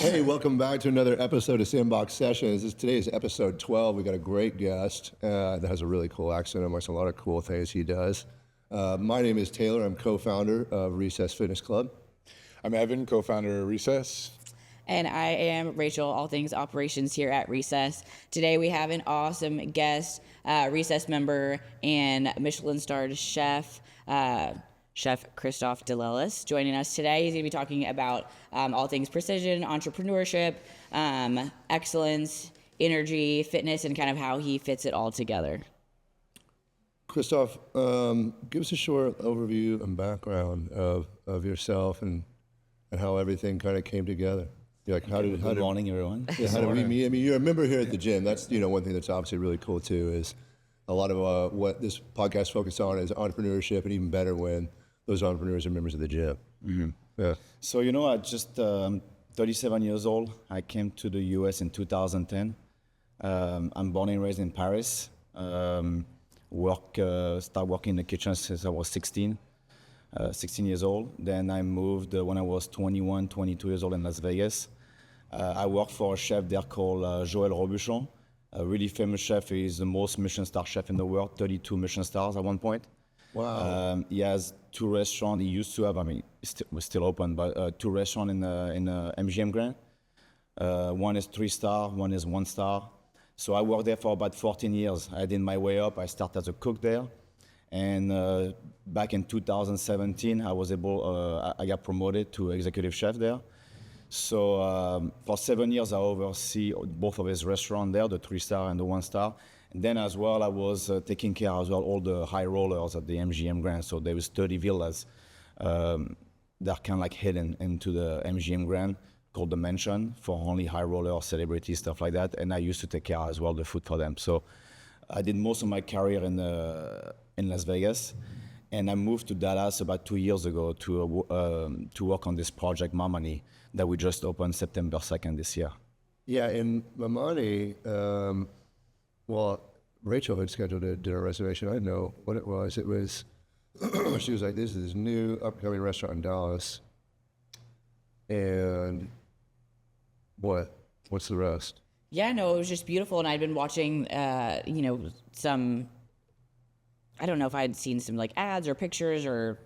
Hey, welcome back to another episode of Sandbox Sessions. Today's episode 12. We got a great guest that has a really cool accent and a lot of cool things he does. My name is Taylor. I'm co-founder of Recess Fitness Club. I'm Evan, co-founder of Recess. And I am Rachel, all things operations here at Recess. Today we have an awesome guest, Recess member and Michelin-Star chef, Chef Christophe De Lellis, joining us today. He's going to be talking about all things precision, entrepreneurship, excellence, energy, fitness, and kind of how he fits it all together. Christophe, give us a short overview and background of yourself and how everything kind of came together. Good morning, everyone. Yeah, how did we meet? I mean, you're a member here at the gym. That's one thing that's obviously really cool too. Is a lot of what this podcast focuses on is entrepreneurship, and even better when those entrepreneurs are members of the gym. Mm-hmm. Yeah. So I just 37 years old. I came to the U.S. in 2010. I'm born and raised in Paris. Start working in the kitchen since I was 16 years old. Then I moved when I was 21, 22 years old in Las Vegas. I worked for a chef there called Joël Robuchon, a really famous chef. He's the most Michelin-Star chef in the world, 32 Michelin stars at one point. Wow. He has 2 restaurants. He used to have, we're still open, but 2 restaurants in MGM Grand. One is 3-star, one is 1-star. So I worked there for about 14 years. I did my way up. I started as a cook there. And back in 2017, I got promoted to executive chef there. So for 7 years, I oversee both of his restaurants there, the 3-star and the 1-star. And then as well, I was taking care as well all the high rollers at the MGM Grand. So there was 30 villas that are kind of like hidden into the MGM Grand called the Mansion for only high roller celebrities, stuff like that. And I used to take care as well the food for them. So I did most of my career in Las Vegas. And I moved to Dallas about 2 years ago to work on this project, Mamani, that we just opened September 2nd this year. Yeah, in Mamani, well, Rachel had scheduled a dinner reservation. I didn't know what it was. It was, she was like, this is this new upcoming restaurant in Dallas. And what's the rest? Yeah, no, it was just beautiful. And I'd been watching, some, I don't know if I'd seen some like ads or pictures or,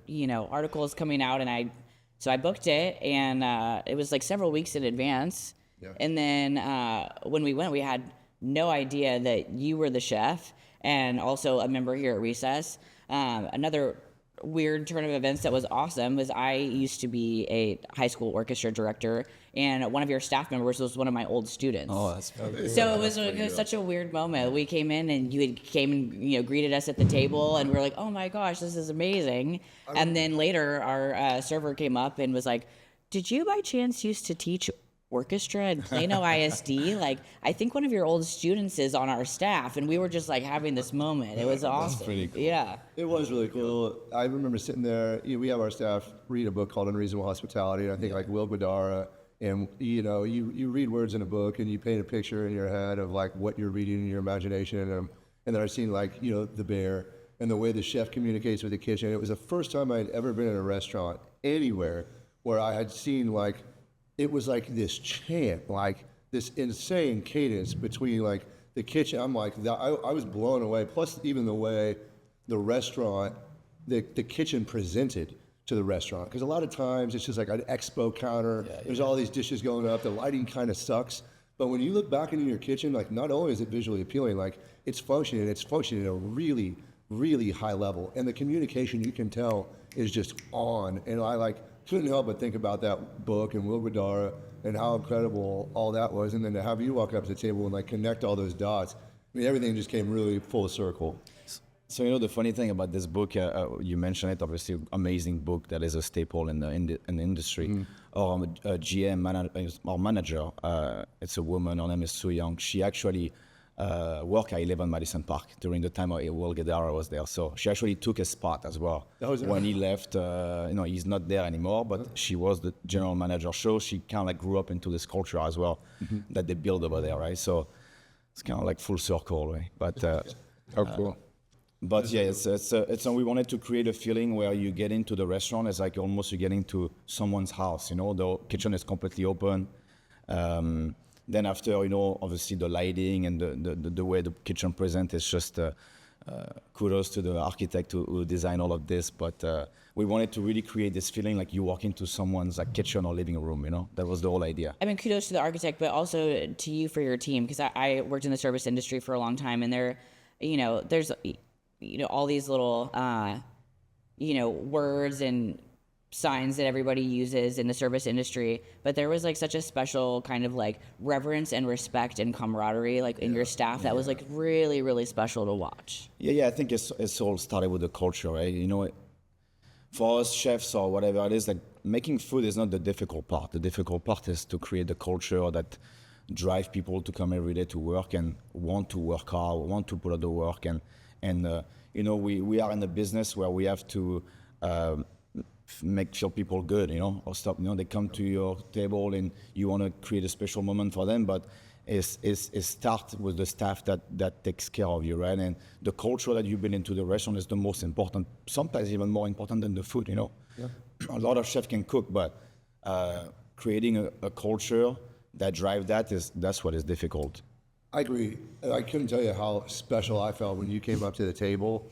articles coming out. And so I booked it, and it was like several weeks in advance. Yeah. And then when we went, we had no idea that you were the chef and also a member here at Recess. Another weird turn of events that was awesome was I used to be a high school orchestra director, and one of your staff members was one of my old students. Oh, that's funny. So it was such a weird moment. We came in, and you had came and greeted us at the table, and we were like, oh my gosh, this is amazing. And then later our server came up and was like, did you by chance used to teach orchestra at Plano ISD? Like, I think one of your old students is on our staff. And we were just like having this moment. It was awesome. That's pretty cool. Yeah. It was really cool. I remember sitting there, we have our staff read a book called Unreasonable Hospitality, and I think like Will Guidara, and you read words in a book and you paint a picture in your head of like what you're reading in your imagination, and then I've seen like, the bear and the way the chef communicates with the kitchen. It was the first time I'd ever been in a restaurant anywhere where I had seen like, it was like this chant, like this insane cadence between like the kitchen. I'm like, I was blown away. Plus even the way the restaurant, the kitchen presented to the restaurant. Because a lot of times it's just like an expo counter. There's all these dishes going up. The lighting kind of sucks. But when you look back into your kitchen, like not only is it visually appealing, like it's functioning at a really, really high level. And the communication, you can tell, is just on. And I couldn't help but think about that book and Will Guidara and how incredible all that was, and then to have you walk up to the table and like connect all those dots. I mean, everything just came really full circle. So the funny thing about this book, you mentioned it, obviously, amazing book that is a staple in the industry. Mm. Our GM our manager, it's a woman. Her name is Sue Young. She actually worked at 11 Madison Park during the time Will Guidara was there. So she actually took his spot as well. When he left, he's not there anymore, but she was the general manager. So she kind of like grew up into this culture as well that they build over there, right? So it's kind of like full circle, right? But cool. But yeah, it's we wanted to create a feeling where you get into the restaurant, it's like almost you get into someone's house. The kitchen is completely open. Then after, obviously the lighting and the way the kitchen presents is just kudos to the architect who designed all of this. But we wanted to really create this feeling like you walk into someone's like kitchen or living room. That was the whole idea. I mean, kudos to the architect, but also to you for your team, because I worked in the service industry for a long time, and there's all these little words and signs that everybody uses in the service industry, but there was like such a special kind of like reverence and respect and camaraderie like in your staff that was like really, really special to watch. Yeah, I think it's all started with the culture, right? For us chefs or whatever it is, like making food is not the difficult part. The difficult part is to create the culture that drive people to come every day to work and want to work hard, want to put out the work, and we are in a business where we have to make feel people good, or stop. They come to your table and you want to create a special moment for them, but it starts with the staff that takes care of you, right? And the culture that you build into the restaurant is the most important, sometimes even more important than the food, Yeah. A lot of chefs can cook, but creating a culture that drives that's what is difficult. I agree. I couldn't tell you how special I felt when you came up to the table.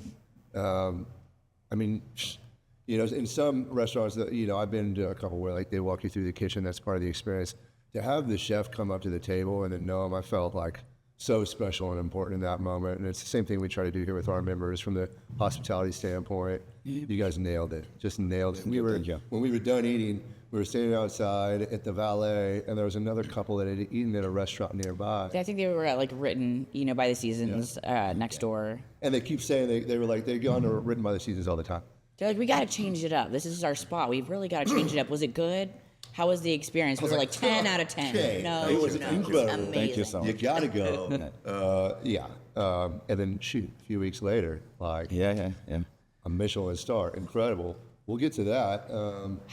In some restaurants that, I've been to a couple where like they walk you through the kitchen, that's part of the experience. To have the chef come up to the table and then know him, I felt like so special and important in that moment. And it's the same thing we try to do here with our members from the hospitality standpoint. You guys nailed it, just nailed it. When we were done eating, we were standing outside at the Valet, and there was another couple that had eaten at a restaurant nearby. I think they were like written, by the Seasons next door. And they keep saying they were like, they've gone to Written by the Seasons all the time. They're like, we got to change it up. This is our spot. We've really got to change it up. Was it good? How was the experience? Was it like 10 out of 10? Okay. No, It was no, incredible. amazing. Thank you so much. You gotta go. And then a few weeks later, like Yeah. a Michelin-Star, incredible. We'll get to that.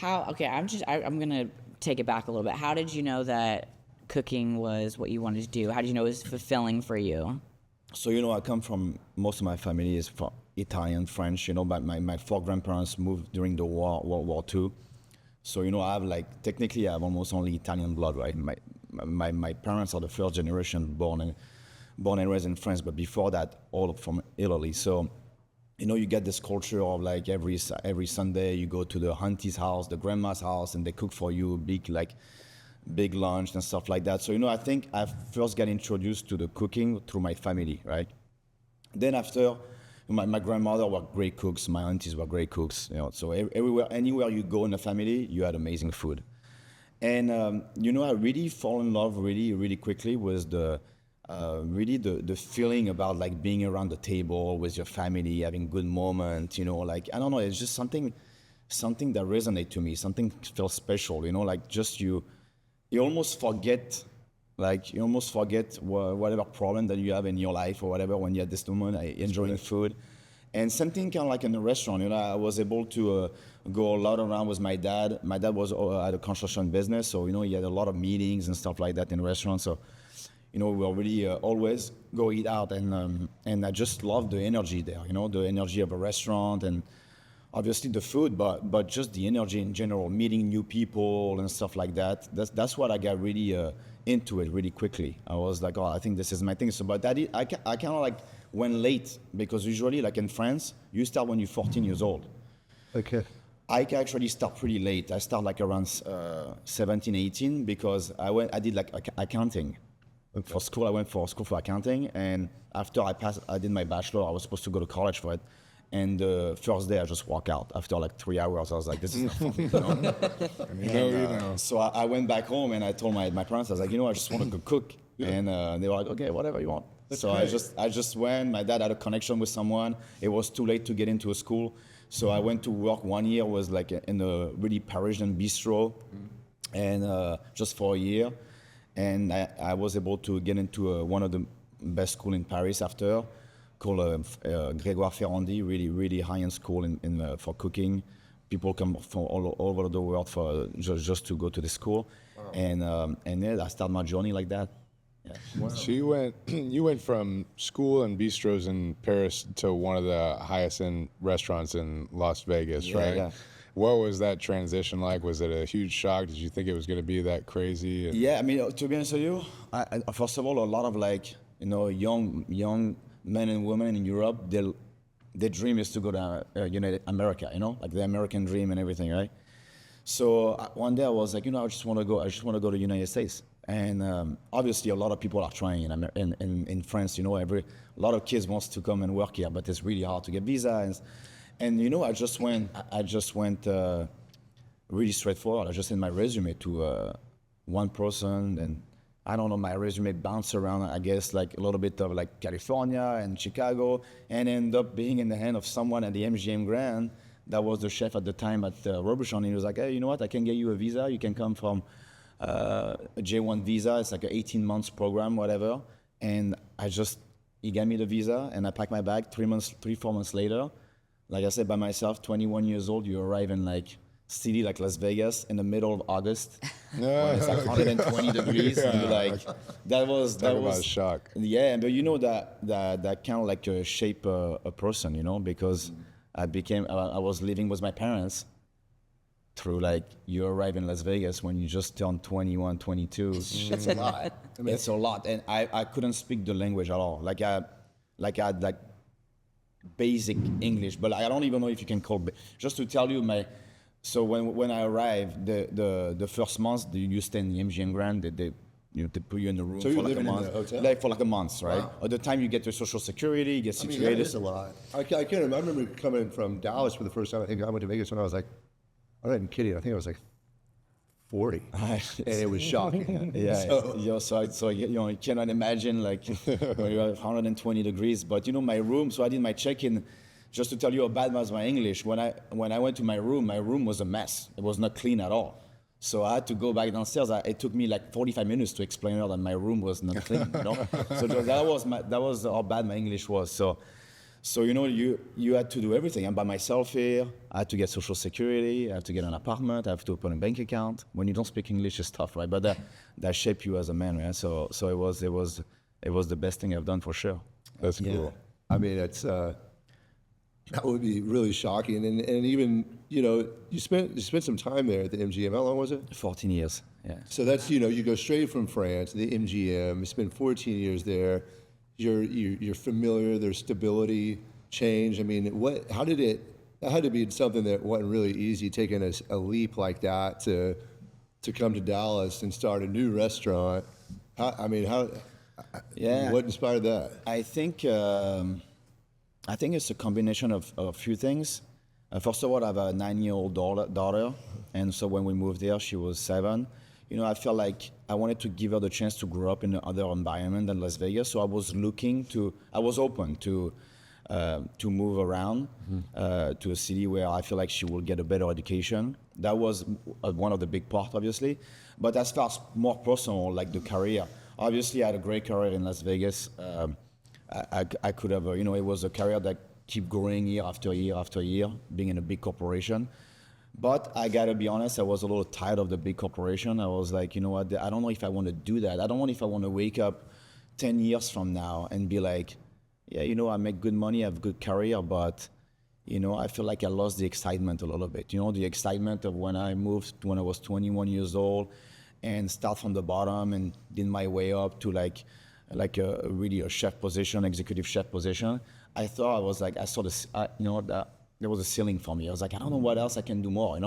I'm gonna take it back a little bit. How did you know that cooking was what you wanted to do? How did you know it was fulfilling for you? So, I come from, most of my family is from Italian, French, but my four grandparents moved during the World War II. So, I have technically I have almost only Italian blood, right? My parents are the first generation born and raised in France, but before that, all from Italy. So, you get this culture of every Sunday you go to the auntie's house, the grandma's house, and they cook for you big lunch and stuff like that. So, I think I first got introduced to the cooking through my family, right? Then after, my grandmother were great cooks, my aunties were great cooks, so anywhere you go in the family, you had amazing food. And, I really fall in love really, really quickly with the feeling about being around the table with your family, having good moments, I don't know, it's just something that resonates to me, something feels special, you almost forget whatever problem that you have in your life or whatever when you're at this moment enjoying food. And something kind of like in the restaurant, I was able to go a lot around with my dad. My dad was at a construction business, so he had a lot of meetings and stuff like that in restaurants. So we were really always go eat out, and I just love the energy there. The energy of a restaurant, and obviously the food, but just the energy in general, meeting new people and stuff like that. That's what I got really into it really quickly. I was like, I think this is my thing. So, but I kind of went late, because usually in France, you start when you're 14 years old. Okay. I can actually start pretty late. I start around 17, 18, because I did accounting. Okay. For school, I went for school for accounting, and after I did my bachelor, I was supposed to go to college for it. And the first day, I just walked out. After 3 hours, I was like, this is not for me. So I went back home and I told my parents, I was like, I just want to go cook. Yeah. And they were like, okay, whatever you want. That's so great. I just went. My dad had a connection with someone. It was too late to get into a school. So I went to work 1 year, was in a really Parisian bistro, and just for a year. And I was able to get into one of the best schools in Paris after, called Grégoire Ferrandi, really, really high-end school for cooking. People come from all over the world for just to go to the school. Wow. And yeah, I started my journey like that. Yeah. Wow. So you went from school and bistros in Paris to one of the highest end restaurants in Las Vegas, right? Yeah. What was that transition like? Was it a huge shock? Did you think it was going to be that crazy? Yeah, I mean, to be honest with you, first of all, a lot of like, young men and women in Europe, their dream is to go to United America, like the American dream and everything, right? So one day I was like, I just want to go to the United States. And obviously a lot of people are trying in France, a lot of kids wants to come and work here, but it's really hard to get visa. And I just went really straightforward. I just sent my resume to one person, and I don't know, my resume bounced around, I guess, like a little bit of like California and Chicago, and ended up being in the hand of someone at the MGM Grand that was the chef at the time at Robuchon. And he was like, hey, you know what, I can get you a visa. You can come from a J1 visa. It's like an 18 months program, whatever. And he gave me the visa, and I packed my bag 4 months later. Like I said, by myself, 21 years old, you arrive in like city like Las Vegas in the middle of August when it's like 120 degrees. And you're like, that was about a shock. Yeah, but that kind of like shape a person, because I was living with my parents through like, you arrive in Las Vegas when you just turned 21, 22. It's a lot. It's a lot, and I couldn't speak the language at all. Like I had like basic English, but I don't even know if you can call. Just to tell you, so when I arrived, the first month you stay in the MGM Grand, they put you in the room So for you're like a living in month, the hotel? like for like a month, right? Wow. At the time you get your Social Security, you get I mean, situated. that is a lot. I can't remember. I remember coming from Dallas for the first time. I think I went to Vegas when I was like, I'm not even kidding. I think I was like 40, and it was shocking. Yeah. So you cannot imagine like when you have 120 degrees. But my room. So I did my check-in. Just to tell you how bad was my English. When I went to my room was a mess. It was not clean at all. So I had to go back downstairs. It took me like 45 minutes to explain to her that my room was not clean. So that was how bad my English was. So you had to do everything. I'm by myself here. I had to get Social Security. I had to get an apartment. I have to open a bank account. When you don't speak English, it's tough, right? But that shaped you as a man, right? So it was the best thing I've done for sure. That's cool. I mean, it's that would be really shocking. And even you spent some time there at the MGM. How long was it? 14 years. Yeah. So that's you go straight from France, the MGM. You spend 14 years there. You're familiar. There's stability, change. I mean, how did it? That had to be something that wasn't really easy, taking a leap like that to come to Dallas and start a new restaurant. Yeah. What inspired that? I think it's a combination of a few things. First of all, I have a 9-year-old daughter, and so when we moved there, she was 7. I felt like I wanted to give her the chance to grow up in another environment than Las Vegas. So I was open to move around to a city where I feel like she will get a better education. That was one of the big parts, obviously. But as far as more personal, like the career, obviously I had a great career in Las Vegas. I could have, it was a career that keep growing year after year after year, being in a big corporation. But I gotta be honest, I was a little tired of the big corporation. I was like, you know what, I don't know if I want to do that. I don't know if I want to wake up 10 years from now and be like, yeah, I make good money, I have a good career, but, I feel like I lost the excitement a little bit. The excitement of when I moved, when I was 21 years old and start from the bottom and did my way up to like really a chef position, executive chef position. I thought I saw this, there was a ceiling for me. I was like, I don't know what else I can do more,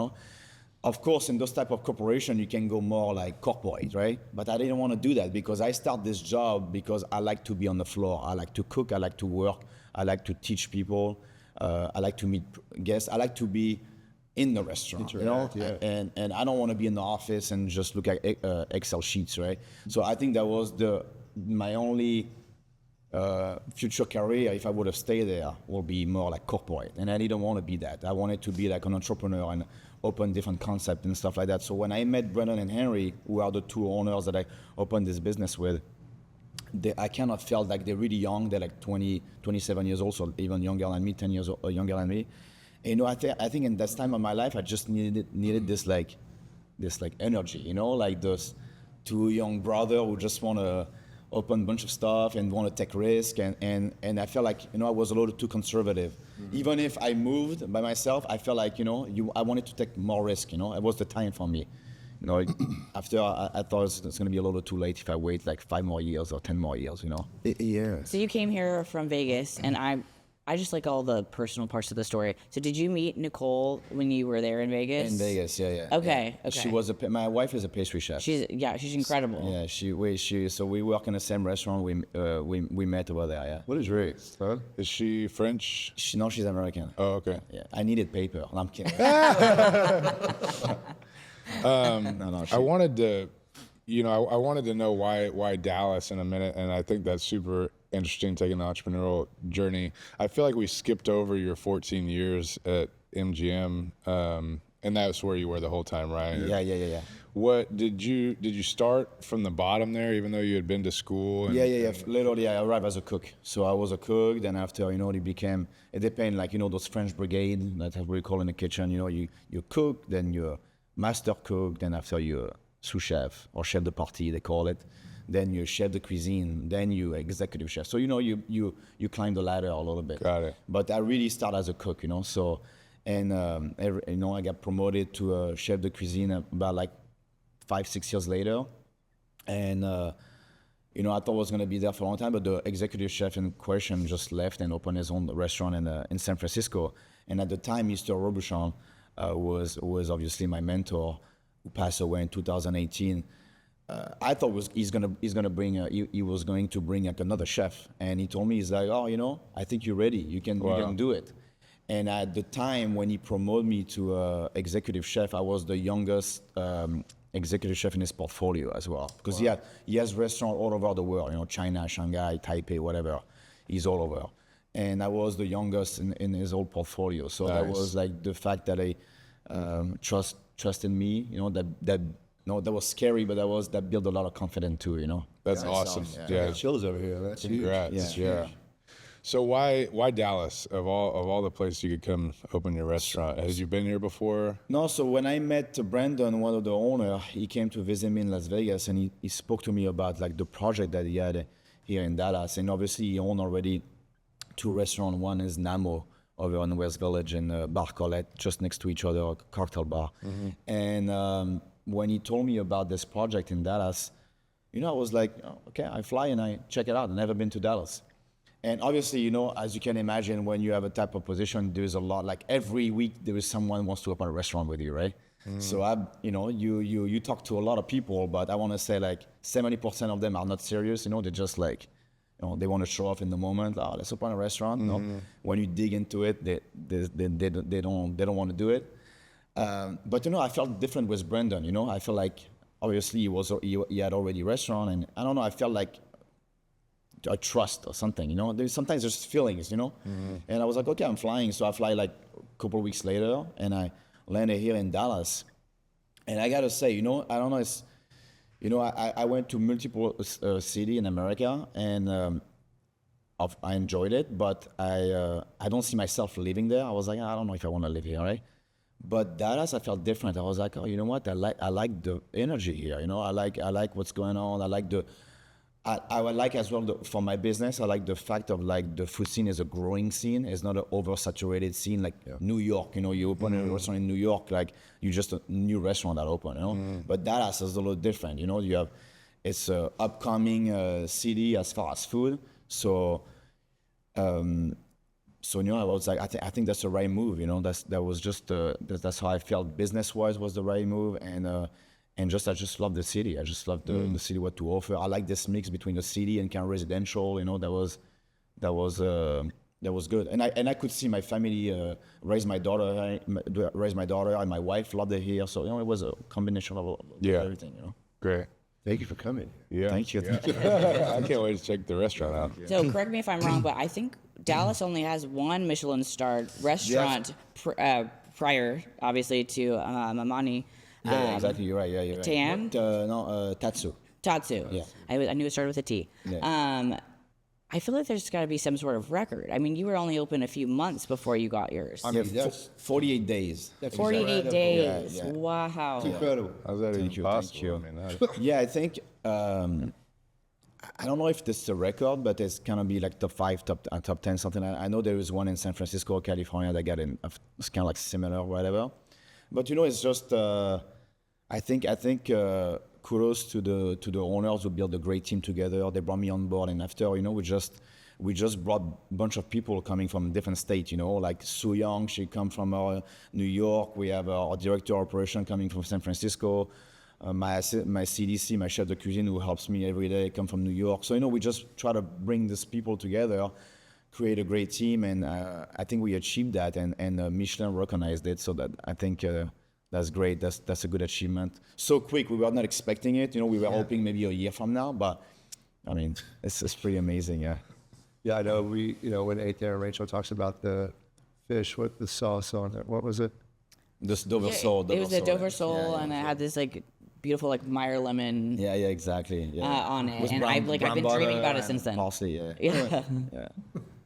Of course, in those type of corporation, you can go more like corporate, right? But I didn't want to do that because I start this job because I like to be on the floor. I like to cook. I like to work. I like to teach people. I like to meet guests. I like to be in the restaurant, Yeah. And I don't want to be in the office and just look at Excel sheets, right? So I think that was my only future career, if I would have stayed there, will be more like corporate. And I didn't want to be that. I wanted to be like an entrepreneur and open different concepts and stuff like that. So when I met Brendan and Henry, who are the two owners that I opened this business with, I kind of felt like they're really young. They're like 20, 27 years old, so even younger than me, 10 years younger than me. And, I think in that time of my life, I just needed this energy, like those two young brothers who just want to open a bunch of stuff and want to take risk. And I felt like, I was a little too conservative. Even if I moved by myself, I felt like, I wanted to take more risk, It was the time for me. After I thought it's going to be a little too late if I wait like 5 more years or 10 more years, Yeah. So you came here from Vegas, and I just like all the personal parts of the story. So did you meet Nicole when you were there in Vegas? In Vegas, yeah. Okay, Yeah. okay. She was my wife is a pastry chef. She's incredible. Yeah, so we work in the same restaurant. We met over there. Yeah. What is race, huh? Is she French? She's American. Oh, okay. Yeah. I needed paper. No, I'm kidding. No. I wanted to, I wanted to know why Dallas in a minute, and I think that's super interesting, taking the entrepreneurial journey. I feel like we skipped over your 14 years at MGM, and that's where you were the whole time, right? Yeah. What did you start from the bottom there, even though you had been to school? And, Yeah. Literally, I arrived as a cook. So I was a cook. Then after, it depended, like, those French brigade, that's what we call in the kitchen. You cook, then you're master cook, then after you're sous chef or chef de partie, they call it. Then you're chef de cuisine, then you executive chef. So, you climb the ladder a little bit. Got it. But I really started as a cook, so, and, I got promoted to a chef de cuisine about like 5-6 years later. And, I thought I was going to be there for a long time, but the executive chef in question just left and opened his own restaurant in San Francisco. And at the time, Mr. Robuchon was obviously my mentor, who passed away in 2018. I thought he was going to bring like another chef, and he told me, he's like, I think you're ready. You can do it. And at the time when he promoted me to executive chef, I was the youngest executive chef in his portfolio as well, because he has restaurants all over the world, China, Shanghai, Taipei, whatever. He's all over. And I was the youngest in his whole portfolio. So Nice. That was like the fact that I trusted me, that was scary, but that built a lot of confidence too, That's awesome. Yeah. Chills over here. That's huge. Congrats. Yeah. So why Dallas of all the places you could come open your restaurant? Has you been here before? No, so when I met Brandon, one of the owners, he came to visit me in Las Vegas, and he spoke to me about like the project that he had here in Dallas. And obviously he owned already 2 restaurants. One is Namo over in West Village and Bar Colette, just next to each other, a cocktail bar. And when he told me about this project in Dallas, I was like, okay, I fly and I check it out. I've never been to Dallas. And obviously, as you can imagine, when you have a type of position, there's a lot, like every week there is someone who wants to open a restaurant with you, right? So you talk to a lot of people, but I want to say like 70% of them are not serious. They're just like, they want to show off in the moment. Oh, let's open a restaurant. When you dig into it, they don't want to do it. But I felt different with Brendan. I felt like obviously he had already a restaurant, and I don't know. I felt like a trust or something. Sometimes there's feelings. And I was like, okay, I'm flying. So I fly like a couple of weeks later, and I landed here in Dallas. And I gotta say, I don't know. It's I went to multiple cities in America, and I enjoyed it, but I don't see myself living there. I was like, I don't know if I want to live here, right? But Dallas, I felt different. I was like, oh, you know what? I like the energy here. I like what's going on. I like I like as well for my business. I like the fact of like the food scene is a growing scene. It's not an oversaturated scene like New York. You open a restaurant in New York, like you just a new restaurant that open. But Dallas is a little different. It's a upcoming city as far as food. So I was like, I think that's the right move. That's how I felt business-wise was the right move, and I just love the city. I just love the city, what to offer. I like this mix between the city and kind of residential. That was good, and I could see my family raise my daughter, and my wife loved it here. So it was a combination of everything. Great. Thank you for coming. Yeah. Thank you. I can't wait to check the restaurant out. So correct me if I'm wrong, but I think Dallas only has one Michelin-starred restaurant prior, obviously, to Mamani. Yeah, exactly. You're right. Yeah, you're right. Tan? Tatsu. Tatsu. Yeah. I knew it started with a T. Yeah. I feel like there's got to be some sort of record. I mean, you were only open a few months before you got yours. I mean, that's 48 days. 48 days. Yeah, yeah. Wow. incredible. How's that even you, possible? thank you. I mean, Yeah, I think I don't know if this is a record, but it's gonna be like top 5, top 10, something. I know there is one in San Francisco, California that got in. It's kind of like similar, or whatever. But it's just. I think kudos to the owners who built a great team together. They brought me on board, and after we just brought a bunch of people coming from different states. Like Sue Young, she come from New York. We have our director of operation coming from San Francisco. My CDC, my chef de cuisine, who helps me every day, come from New York. So we just try to bring these people together, create a great team, and I think we achieved that. And Michelin recognized it, so that I think that's great. That's a good achievement. So quick, we were not expecting it. We were hoping maybe a year from now, but I mean, it's pretty amazing. Yeah. Yeah, I know. We, when ate there, Rachel talks about the fish with the sauce on it. What was it? This Dover sole. It was a Dover yeah. sole, Yeah, and it had this like beautiful like Meyer lemon Yeah, exactly. Yeah. on it, With and I've been dreaming about it since then. Parsley, yeah. Yeah. Yeah.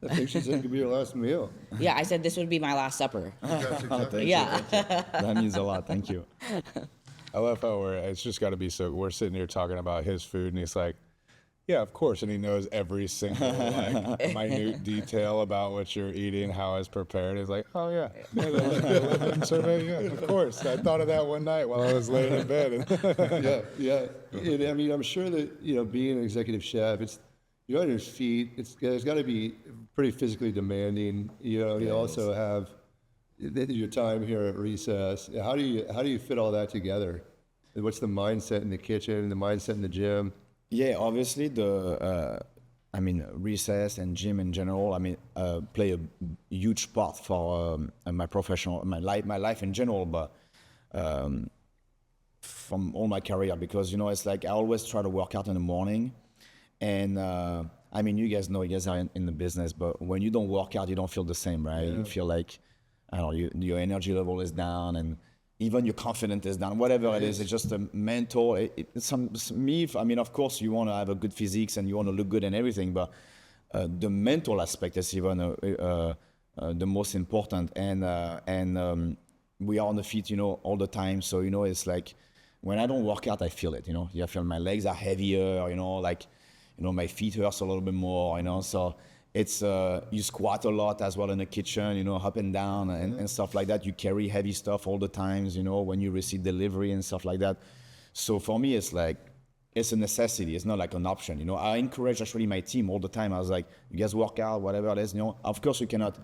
I think she said it could be your last meal. Yeah, I said this would be my last supper. Thank you. Yeah. That means a lot. Thank you. I love how it's just got to be so. We're sitting here talking about his food, and he's like, "Yeah, of course," and he knows every single minute detail about what you're eating, how it's prepared. He's like, "Oh yeah, yeah, of course. I thought of that one night while I was laying in bed." Yeah. And, I mean, I'm sure that being an executive chef, you're on your feet. It's got to be pretty physically demanding. You also have your time here at Recess. How do you fit all that together? What's the mindset in the kitchen, the mindset in the gym? Yeah, obviously Recess and gym in general, play a huge part for my life in general, but from all my career, because it's like I always try to work out in the morning, and you guys are in the business, but when you don't work out, you don't feel the same, right? Yeah. You feel like your energy level is down, and even your confidence is down, whatever it is. It's just a mental. Of course, you want to have a good physique and you want to look good and everything, but the mental aspect is even the most important. And we are on the feet, all the time. So it's like when I don't work out, I feel it. I feel my legs are heavier. My feet hurt a little bit more. So it's you squat a lot as well in the kitchen, up and down and stuff like that. You carry heavy stuff all the times, when you receive delivery and stuff like that. So for me, it's like it's a necessity. It's not like an option. I encourage actually my team all the time. I was like, you guys work out, whatever it is. Of course we cannot.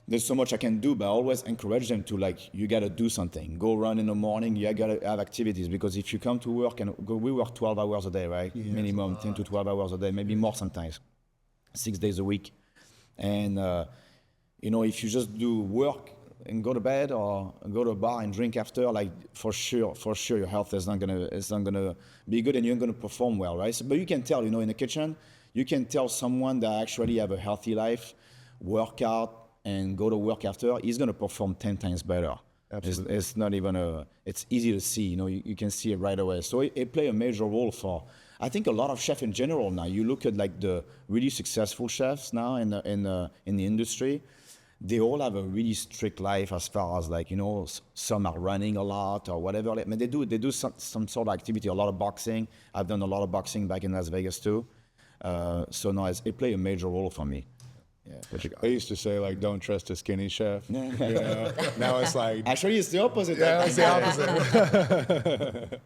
There's so much I can do, but I always encourage them to you got to do something. Go run in the morning. You got to have activities, because if you come to work we work 12 hours a day, right? Yeah, minimum 10 to 12 hours a day, maybe more sometimes. 6 days a week, and if you just do work and go to bed or go to a bar and drink after, for sure your health is not gonna be good, and you're gonna perform well, right? But you can tell, in the kitchen, you can tell someone that actually have a healthy life, work out and go to work after, he's gonna perform 10 times better. Absolutely. It's not even it's easy to see, you can see it right away. So it play a major role for, I think, a lot of chefs in general now. You look at the really successful chefs now in the industry, they all have a really strict life as far as some are running a lot or whatever. They do some sort of activity, a lot of boxing. I've done a lot of boxing back in Las Vegas too. So no, it play a major role for me. Yeah. I used to say don't trust a skinny chef. Now it's like actually it's the opposite. Yeah, it's the opposite.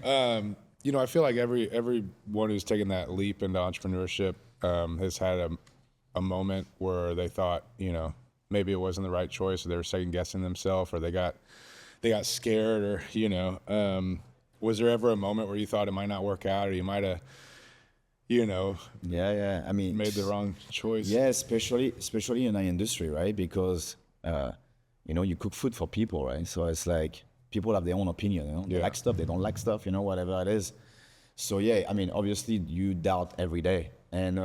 I feel like everyone who's taken that leap into entrepreneurship has had a moment where they thought, maybe it wasn't the right choice, or they were second guessing themselves, or they got scared, or was there ever a moment where you thought it might not work out, or you might have made the wrong choice? Yeah, especially in our industry, right? Because you cook food for people, right? So it's like people have their own opinion. They like stuff, they don't like stuff, whatever it is. So obviously you doubt every day, and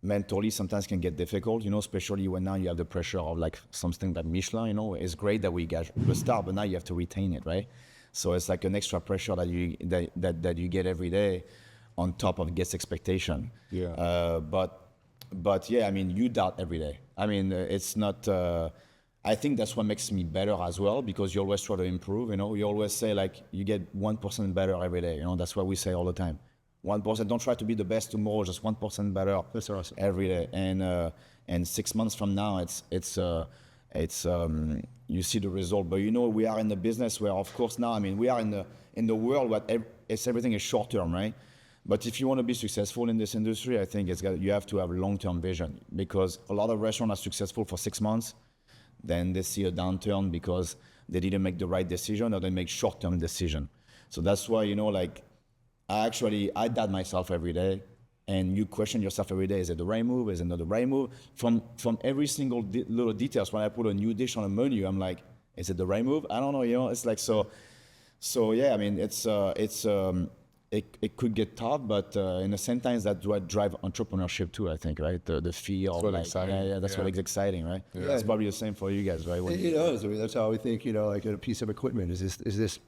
mentally sometimes can get difficult, especially when now you have the pressure of something like Michelin. It's great that we got the star, but now you have to retain it, right? So it's like an extra pressure that you get every day on top of guest expectation. Yeah. But yeah, you doubt every day. It's not. I think that's what makes me better as well, because you always try to improve. You know, you always say like you get 1% better every day. You know, that's what we say all the time. 1%. Don't try to be the best tomorrow. Just 1% better. That's awesome. Every day. And 6 months from now, it's you see the result. But you know, we are in the business where, of course, now we are in the world where everything is short term, right? But if you want to be successful in this industry, I think you have to have a long-term vision, because a lot of restaurants are successful for 6 months, then they see a downturn because they didn't make the right decision, or they make short-term decision. So that's why, you know, like I doubt myself every day, and you question yourself every day: is it the right move? Is it not the right move? From every single little details. When I put a new dish on a menu, I'm like, is it the right move? I don't know. You know, it's like so yeah. I mean, it could get tough, but in the same time, that's what drive entrepreneurship too, I think, right? The fear of like, that's what is exciting, right? Yeah. It's probably the same for you guys, right? You know, that's how we think. You know, like a piece of equipment. Is this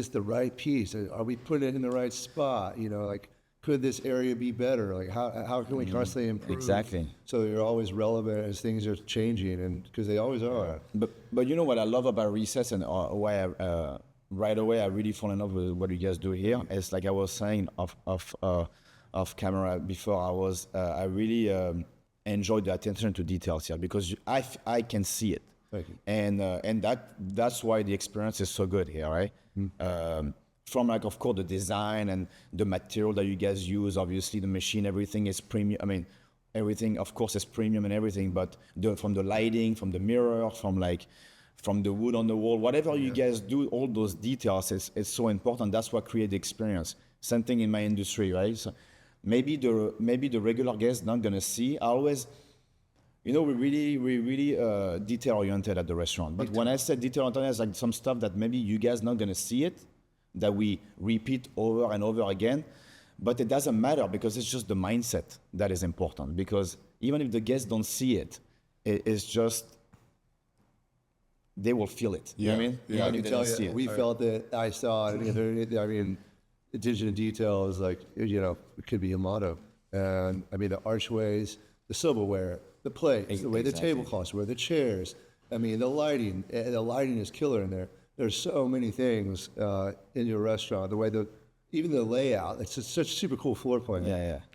the right piece? Are we putting it in the right spot? You know, like, could this area be better? Like, how can we constantly improve? Exactly. So you're always relevant as things are changing, and because they always are. But you know what I love about Recess, and why right away I really fall in love with what you guys do here. It's like I was saying off camera before. I really enjoy the attention to details here, because I can see it. Thank you. And that's why the experience is so good here, right? From like, of course, the design and the material that you guys use. Obviously, the machine, everything is premium. I mean, everything, of course, is premium and everything. But from the lighting, from the mirror, from the wood on the wall, whatever you guys do, all those details is so important. That's what creates the experience. Same thing in my industry, right? So maybe the regular guest not gonna see. I always, you know, we're really detail oriented at the restaurant. But when I say detail oriented, it's like some stuff that maybe you guys not gonna see it, that we repeat over and over again. But it doesn't matter, because it's just the mindset that is important. Because even if the guests don't see it, it's just, they will feel it. You know what I mean? Yeah, I can tell you, we felt it. I saw it. I mean, attention to detail is like, you know, it could be a motto. And I mean, the archways, the silverware, the plates, the way the tablecloths were, the chairs. I mean, the lighting is killer in there. There's so many things in your restaurant. The way even the layout, it's just such super cool floor plan.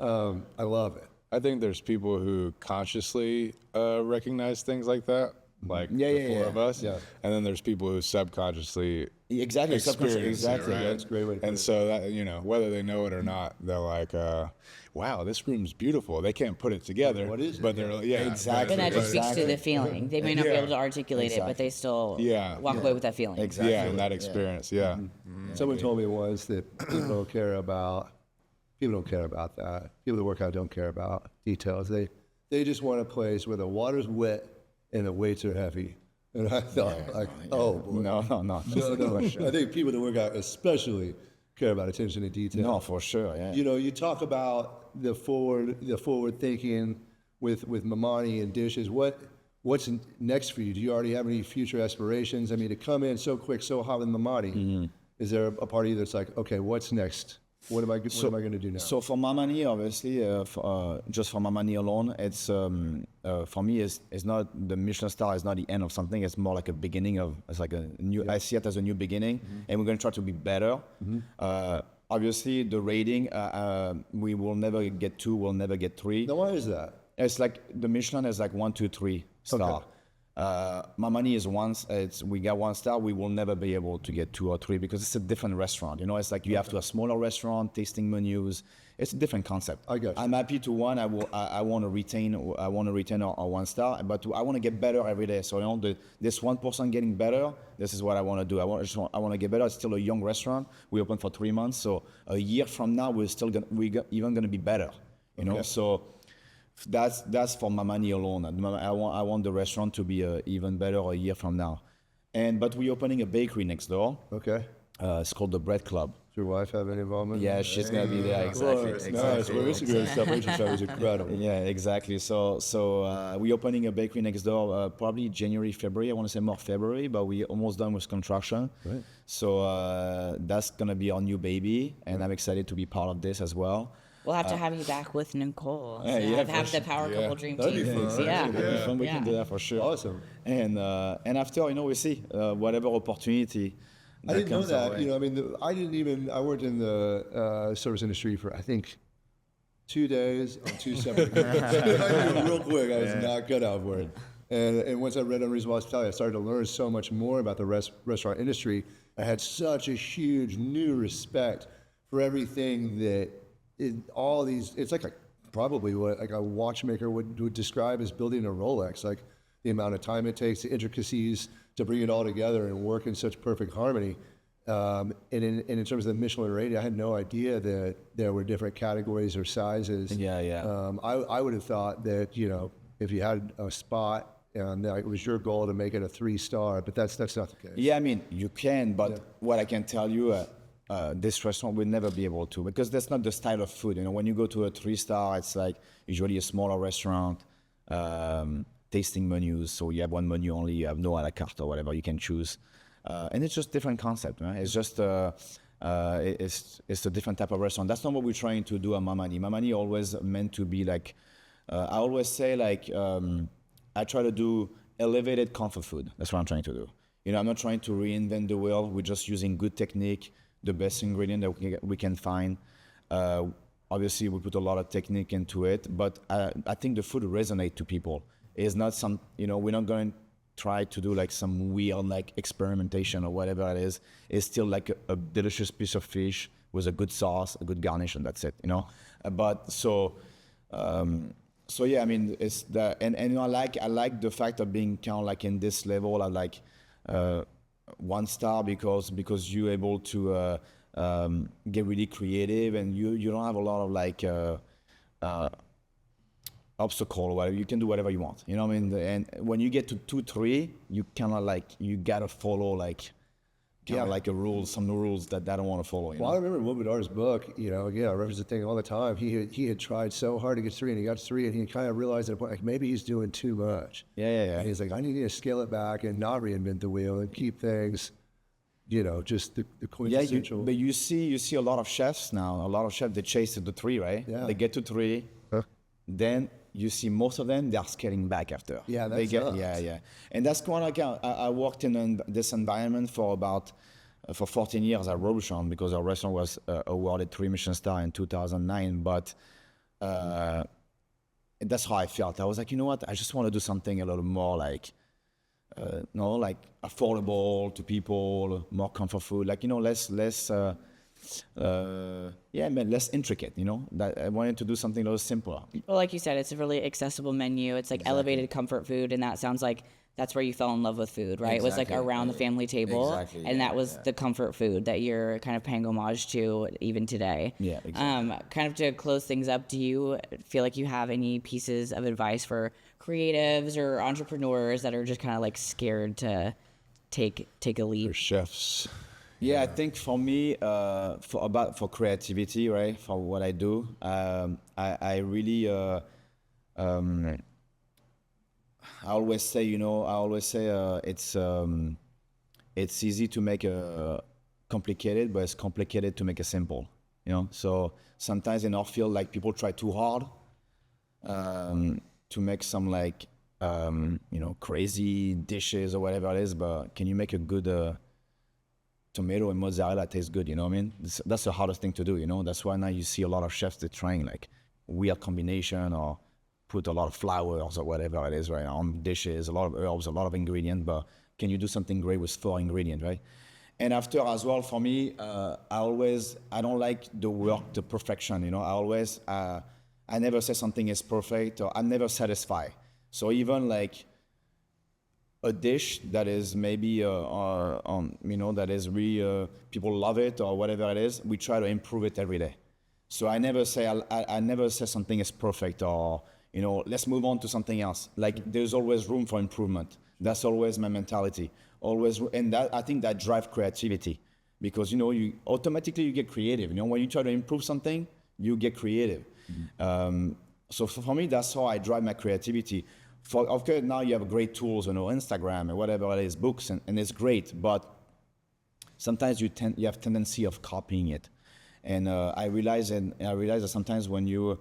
I love it. I think there's people who consciously recognize things like that, like the four of us, and then there's people who subconsciously experience it, right? Yeah, that's a great way to put and it. so that, you know, whether they know it or not, they're like, wow, this room's beautiful. They can't put it together. What is it? But they're Exactly. But that just speaks to the feeling. They may not be able to articulate it, but they still walk away with that feeling. Exactly. Yeah, and that experience, Someone told me once that people don't care about that. People that work out don't care about details. They just want a place where the water's wet and the weights are heavy. And I thought, oh boy. No. No. I think people that work out especially care about attention to detail. No, for sure. Yeah. You know, you talk about the forward thinking with Mamani and dishes. What's next for you? Do you already have any future aspirations? I mean, to come in so quick, so hot with Mamani, is there a part of you that's like, okay, what's next? What am I going to do now? So for Mamani, obviously, just for Mamani alone, it's for me, it's not the Michelin-Star is not the end of something. It's more like a beginning of. It's like a new. I see it as a new beginning, and we're going to try to be better. Obviously, the rating, we will never get 2. We'll never get 3. Now, why is that? It's like the Michelin is like 1, 2, 3 star. Okay. Mamani is we got 1 star. We will never be able to get 2 or 3 because it's a different restaurant. You know, it's like you have to have smaller restaurant, tasting menus. It's a different concept. I got you. I'm happy to I want to retain our 1 star, but I want to get better every day. So, you know, this 1% getting better. This is what I want to do. I want to get better. It's still a young restaurant. We open for 3 months, so a year from now we're even going to be better. You know, so. That's for Mamani alone. I want the restaurant to be even better a year from now, but we're opening a bakery next door. Okay. It's called the Bread Club. Does your wife have any involvement? Yeah, she's gonna be there. Exactly. Nice. Well, Instagram stuff. Rachel stuff is incredible. Yeah, exactly. So we're opening a bakery next door, probably January, February. I want to say more February, but we're almost done with construction. Right. So that's gonna be our new baby, and I'm excited to be part of this as well. We'll have to have you back with Nicole. So yeah, have for the power couple dream That'd team. be fun. Yeah. It'd be fun. We can Yeah. do that for sure. Awesome. And after, we see whatever opportunity. I didn't know comes our that. way. I mean, I worked in the service industry for, I think, 2 days on 2 separate real quick. I was not cut out for it. And once I read Unreasonable Hospitality, I started to learn so much more about the restaurant industry. I had such a huge new respect for everything that it's like probably what like a watchmaker would describe as building a Rolex, like the amount of time it takes, the intricacies to bring it all together and work in such perfect harmony. And in terms of the Michelin rating, I had no idea that there were different categories or sizes. Yeah. I would have thought that, if you had a spot and it was your goal to make it a 3-star, but that's not the case. Yeah, I mean, you can, but what I can tell you, this restaurant will never be able to, because that's not the style of food. When you go to a 3-star, it's like usually a smaller restaurant, tasting menus. So you have one menu only, you have no a la carte or whatever you can choose. And it's just different concept, right? It's just, it's a different type of restaurant. That's not what we're trying to do at Mamani. Mamani always meant to be like, I always say like, I try to do elevated comfort food. That's what I'm trying to do. I'm not trying to reinvent the wheel. We're just using good technique, the best ingredient that we can find. Obviously, we put a lot of technique into it, but I think the food resonates to people. It's not some, we're not going to try to do like some weird like experimentation or whatever it is. It's still like a delicious piece of fish with a good sauce, a good garnish, and that's it, So yeah, I mean, it's the and I like the fact of being kind of like in this level. I like 1-star because you're able to get really creative, and you don't have a lot of like obstacle or whatever. You can do whatever you want. You know what I mean? And when you get to 2, 3, you kind of like you gotta follow like. Like some rules that I don't want to follow. Well, I remember Will Badar's book, again, I reference the thing all the time. He had tried so hard to get 3, and he got 3, and he kind of realized at a point, like, maybe he's doing too much. Yeah. And he's like, I need to scale it back and not reinvent the wheel and keep things, just the quintessential. But you see a lot of chefs now. A lot of chefs, they chase to the 3, right? Yeah. They get to 3, then you see most of them, they are scaling back after. Yeah, they sucks. Yeah. And that's kind of like, I worked in this environment for 14 years at Robuchon, because our restaurant was awarded 3 Michelin-Star in 2009. But that's how I felt. I was like, you know what? I just want to do something a little more like, like affordable to people, more comfort food, like, less intricate, that I wanted to do something a little simpler. Well, like you said, it's a really accessible menu. It's like elevated comfort food, and that sounds like that's where you fell in love with food, right? It was like around the family table, and that was the comfort food that you're kind of paying homage to even today. Yeah, exactly. Kind of to close things up, do you feel like you have any pieces of advice for creatives or entrepreneurs that are just kind of like scared to take a leap? For chefs. Yeah, I think for me, for creativity, right, for what I do, I really, I always say, it's easy to make a complicated, but it's complicated to make it simple, So sometimes in our field, like, people try too hard to make some like, crazy dishes or whatever it is, but can you make a good tomato and mozzarella tastes good, you know what I mean? That's the hardest thing to do, That's why now you see a lot of chefs that trying like weird combination or put a lot of flowers or whatever it is, right, on dishes, a lot of herbs, a lot of ingredients, but can you do something great with 4 ingredients, right? And after as well, for me, I don't like the perfection, I never say something is perfect, or I'm never satisfied. So even like a dish that is maybe, that is really, people love it or whatever it is, we try to improve it every day. So I never say something is perfect or, let's move on to something else. Like, there's always room for improvement. That's always my mentality. Always, and that, I think that drives creativity, because, you automatically you get creative. When you try to improve something, you get creative. Mm-hmm. So for me, that's how I drive my creativity. Of course, now you have great tools, Instagram or whatever it is, books, and it's great. But sometimes you have tendency of copying it, And I realize that sometimes when you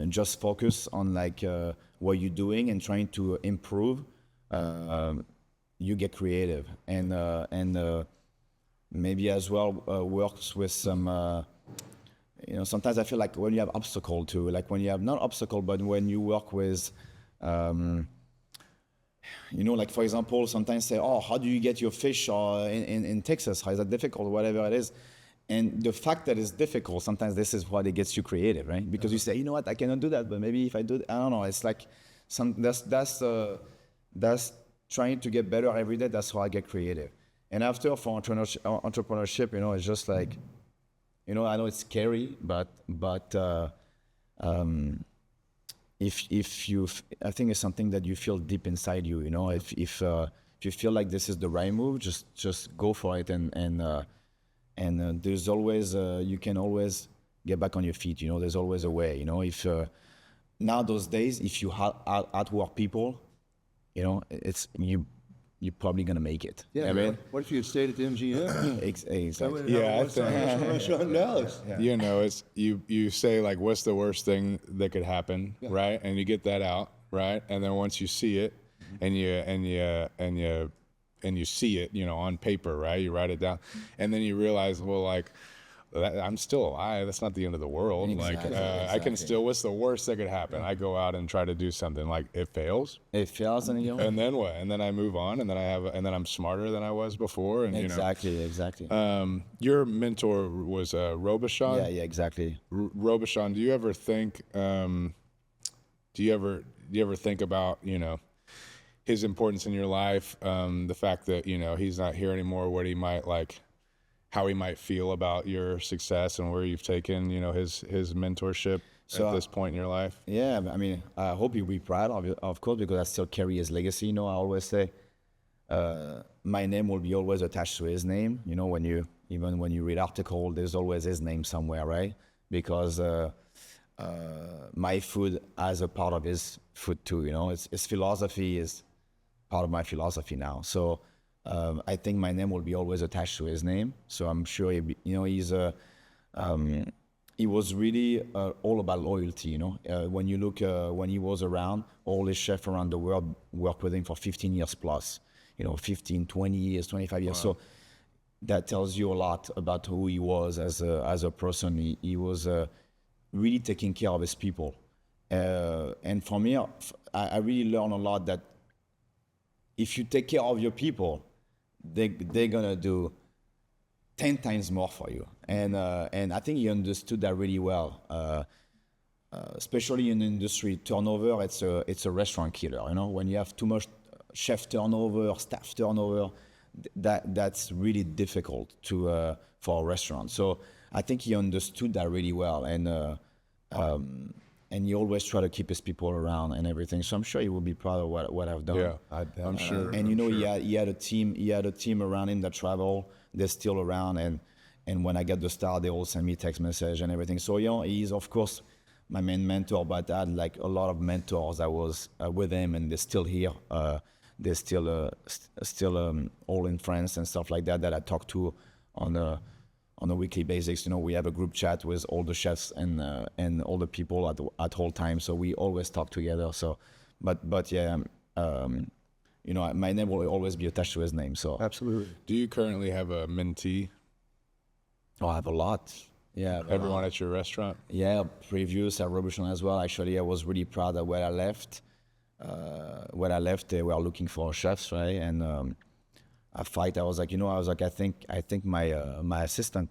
just focus on like what you're doing and trying to improve, you get creative, and maybe as well works with some. Sometimes I feel like when you have obstacle too, like when you have not obstacle, but when you work with, like for example, sometimes say, oh, how do you get your fish in Texas? How is that difficult? Whatever it is. And the fact that it's difficult, sometimes this is what it gets you creative, right? Because you say, you know what, I cannot do that, but maybe if I do, I don't know. It's like that's trying to get better every day. That's how I get creative. And after for entrepreneurship, it's just like, I know it's scary, but if you, I think it's something that you feel deep inside you. If you feel like this is the right move, just go for it, and there's always you can always get back on your feet. There's always a way. If now those days, if you outwork people, it's you're probably gonna make it. Yeah, man. What if you had stayed at the MGM? Exactly. Yeah, I think restaurant in Dallas. it's you say like, what's the worst thing that could happen, right? And you get that out, right? And then once you see it, and you see it, on paper, right? You write it down, and then you realize, well, like, I'm still alive. That's not the end of the world. Exactly, I can still. What's the worst that could happen? I go out and try to do something. Like, it fails. It fails, and and then what? And then I move on, and then I'm smarter than I was before. And exactly. Your mentor was Robuchon. Yeah, exactly. Robuchon. Do you ever think? Do you ever think about his importance in your life? The fact that he's not here anymore. What he might like. How he might feel about your success and where you've taken, his mentorship at this point in your life? Yeah, I mean, I hope you'll be proud of course, because I still carry his legacy. I always say my name will be always attached to his name. When you read article, there's always his name somewhere, right? Because my food has a part of his food too. His philosophy is part of my philosophy now. So. I think my name will be always attached to his name. So I'm sure he was really all about loyalty. When you look when he was around, all the chefs around the world worked with him for 15 years plus. 15, 20 years, 25 years. Wow. So that tells you a lot about who he was as a person. He was really taking care of his people. And for me, I really learned a lot that if you take care of your people, they're gonna do 10 times more for you, and I think he understood that really well. Especially in the industry, turnover it's a restaurant killer. When you have too much chef turnover, staff turnover, that's really difficult for a restaurant. So I think he understood that really well, and he always try to keep his people around and everything. So I'm sure he will be proud of what I've done. Yeah, I'm sure. And he had a team around him that travel. They're still around, and when I get the star, they all send me text message and everything. So he's of course my main mentor, but I had like a lot of mentors that was with him, and they're still here. They're still all in France and stuff like that I talk to on a weekly basis. We have a group chat with all the chefs and all the people at all times. So we always talk together. So, but yeah, my name will always be attached to his name. So Absolutely. Do you currently have a mentee? I have a lot. Yeah. Everyone at your restaurant? Yeah, previous at Robuchon as well. Actually, I was really proud of where I left. They were looking for chefs, right? And I was like, I think my assistant,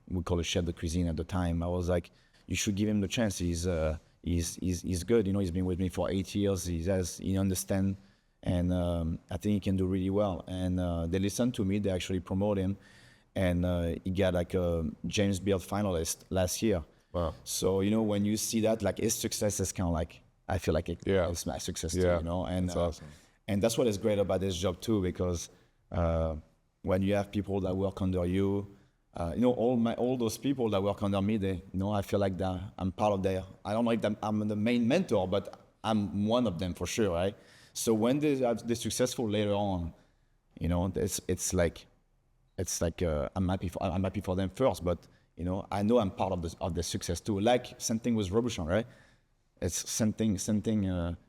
we call it chef de cuisine at the time. I was like, you should give him the chance. He's good. He's been with me for 8 years. He understands, and I think he can do really well. And they listened to me. They actually promote him, and he got like a James Beard finalist last year. Wow. So when you see that, like his success is kind of like, I feel like it's my success too. And that's awesome. And that's what is great about this job too, because when you have people that work under you, all those people that work under me, I feel like that I'm part of their. I don't know if I'm the main mentor, but I'm one of them for sure, right? So when they're successful later on, it's like I'm happy for them first, but You know, I know I'm part of the success too. Like same thing with Robuchon, right? It's something.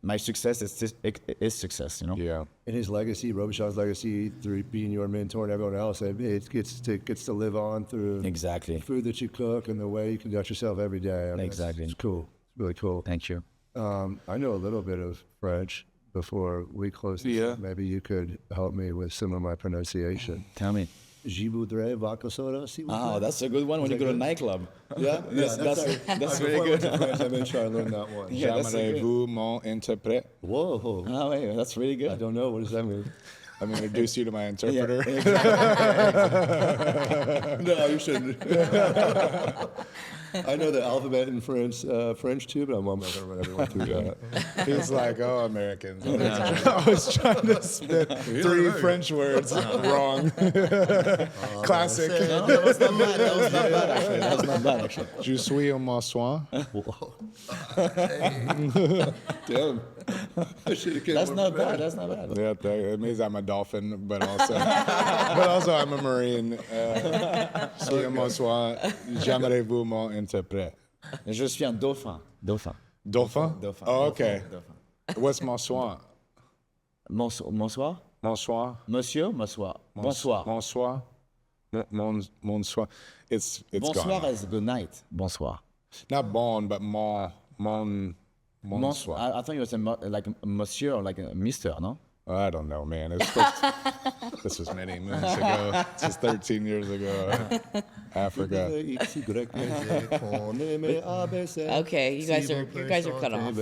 My success is success. You know. Yeah. And his legacy, Robuchon's legacy, through being your mentor and everyone else, it gets to live on through Exactly. the food that you cook and the way you conduct yourself every day. I mean, Exactly. It's cool. It's really cool. Thank you. I know a little bit of French. Before we close this, Yeah. maybe you could help me with some of my pronunciation. Tell me. Je voudrais vodka soda, s'il vous plaît. Oh, that's a good one when you go to a nightclub. Yeah, That's before really I went good. to France, I made sure I learned that one. Yeah, that's so good. J'aimerais-vous mon interprète? Whoa. Oh, wait, that's really I good. don't know. What does that mean? I'm going to introduce you to my interpreter. No, you shouldn't. I know the alphabet in French too, but I'm not going to run everyone through that. He's like, oh, Americans. I was trying to spit 3 French words wrong. Classic. No, that was not bad. That was not bad, actually. That was not bad, actually. Je suis un maçon. Damn. I should have That's not bad. That's not bad. Yeah, it means I'm a dolphin, but also I'm a marine. Je suis un maçon. J'aimerais-vous mon interprète? Je suis un dauphin. Dauphin. Dauphin? Dauphin. Oh, okay. Dauphin. What's maçon? Bonsoir. Bonsoir. Monsieur, bonsoir. Bonsoir. Bonsoir. Bonsoir. It's Bonsoir gone. is good night. Bonsoir. Not bon, but bonsoir. I thought you were saying like monsieur or like a mister, no? I don't know, man. This was many moons ago. This was 13 years ago. Africa. Okay, you guys are cut off.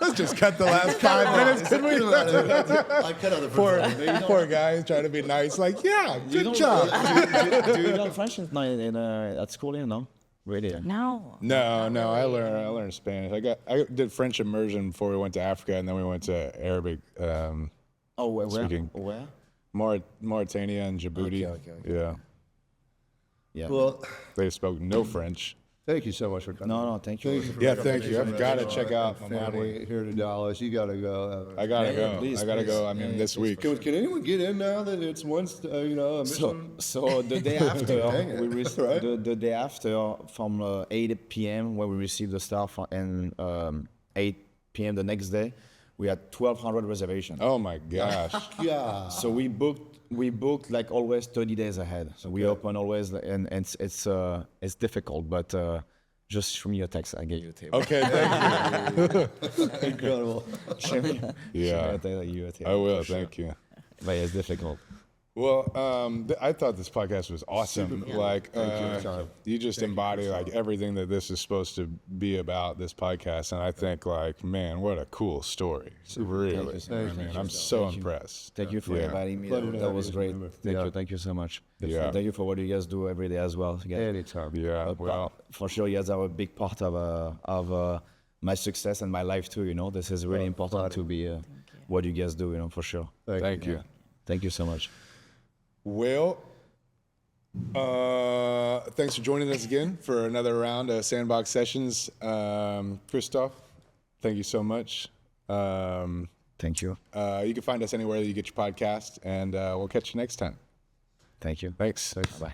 Let's just cut the last 5 minutes. Could we? I cut out the Poor guy trying to be nice. Like, yeah, good job. Do you learn French at school? You know, really? No. No, I learned Spanish. I did French immersion before we went to Africa, and then we went to Arabic. Oh, where? Speaking. Where? Mauritania and Djibouti. Okay. Yeah, Yeah. Well, they spoke no French. thank you so much for coming. No, thank you. Yeah, thank you. I've got to check out Mamani. Family here to Dallas. You got to go. I gotta go. please, I gotta go. please. I mean, this week. Can anyone get in now that it's once, a mission? So the day after, Dang it. the day after from 8 p.m. when we received the star and 8 p.m. the next day, we had 1,200 reservations. Oh my gosh. Yeah. So we booked like always 30 days ahead. So we open always, and it's difficult, but just show me a text. I get you a table. Okay, thank you. Incredible. Show me Yeah, a table. I will. for sure. Thank you. But it's difficult. Well, I thought this podcast was awesome. Like, Tom. you just embody like everything that this is supposed to be about. This podcast, and I think like, man, what a cool story. Really, Thank you. I'm so impressed. Thank you for Yeah. inviting me. Pleasure to That have was you. great. Yeah. Thank you so much. Yeah. Thank you for what you guys do every day as well. Anytime. Yeah, well, For sure, you guys are a big part of my success and my life too. You know, this is really important to be what you guys do. You know, for sure. thank you. Thank you so much. Well, thanks for joining us again for another round of Sandbox Sessions. Christophe, thank you so much. Thank you. You can find us anywhere that you get your podcast, and we'll catch you next time. Thank you. Thanks. Bye.